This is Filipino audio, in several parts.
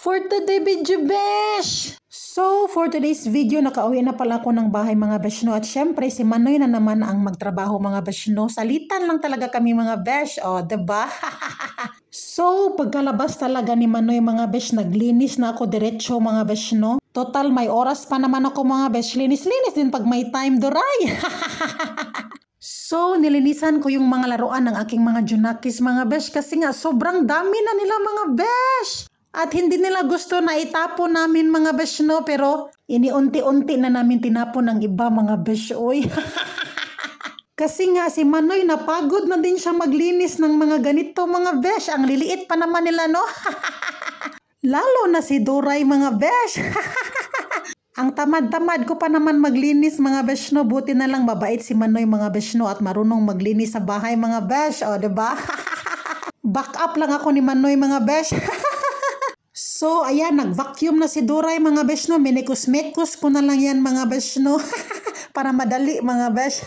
for today video besh. So for today's video, nakauwi na pala ako ng bahay mga besh no. At syempre si Manoy na naman ang magtrabaho mga besh no. Salitan lang talaga kami mga besh. O diba? So pagkalabas talaga ni Manoy mga besh, naglinis na ako diretso mga besh no. Total may oras pa naman ako mga besh. Linis-linis din pag may time duray. So, nilinisan ko yung mga laruan ng aking mga junakis mga besh kasi nga sobrang dami na nila mga besh. At hindi nila gusto na itapon namin mga besh no, pero iniunti-unti na namin tinapon ng iba mga besh oy. Kasi nga si Manoy napagod na din siya maglinis ng mga ganito mga besh. Ang liliit pa naman nila no. Lalo na si Doray mga besh. Ang tamad-tamad ko pa naman maglinis mga besh no. Buti na lang mabait si Manoy mga besh no at marunong maglinis sa bahay mga besh. O diba? Back up lang ako ni Manoy mga besh. So ayan, nag-vacuum na si Doray mga besh no. Minikus-mikus ko na lang yan mga besh no. Para madali mga besh.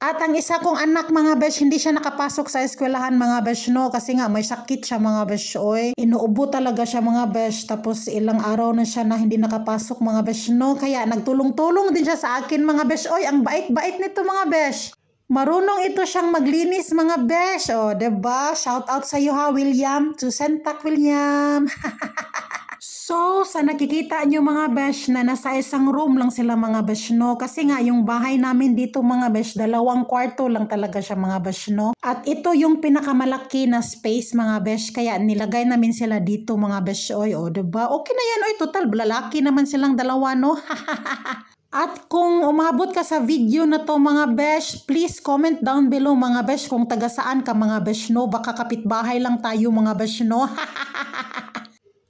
At ang isa kong anak mga besh, hindi siya nakapasok sa eskwelahan mga besh no. Kasi nga may sakit siya mga besh oy. Inuubo talaga siya mga besh. Tapos ilang araw na siya na hindi nakapasok mga besh no. Kaya nagtulong-tulong din siya sa akin mga besh oy. Ang bait-bait nito mga besh. Marunong ito siyang maglinis mga besh. O diba? Shout out sa iyo ha William. To Sentak William. So, sa nakikita nyo mga besh na nasa isang room lang sila mga besh no. Kasi nga yung bahay namin dito mga besh, 2 kwarto lang talaga siya mga besh no. At ito yung pinakamalaki na space mga besh. Kaya nilagay namin sila dito mga besh oy. O diba? Okay na yan oy. Total, lalaki naman silang 2 no. At kung umabot ka sa video na to mga besh, please comment down below mga besh kung taga saan ka mga besh no. Baka kapitbahay lang tayo mga besh no.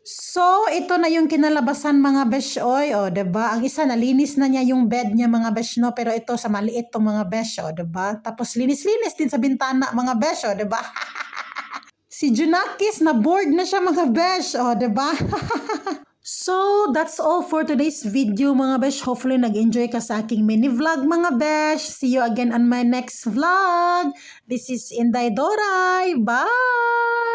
So, ito na yung kinalabasan mga besh oy. O, diba? Ang isa, nalinis na niya yung bed niya mga besh no. Pero ito, sa maliit tong mga besh. O, diba? Tapos, linis-linis din sa bintana mga besh. O, diba? Si Junakis, na bored na siya mga besh. O, diba? So, that's all for today's video mga besh. Hopefully, nag-enjoy ka sa aking mini vlog mga besh. See you again on my next vlog. This is Inday Doray. Bye!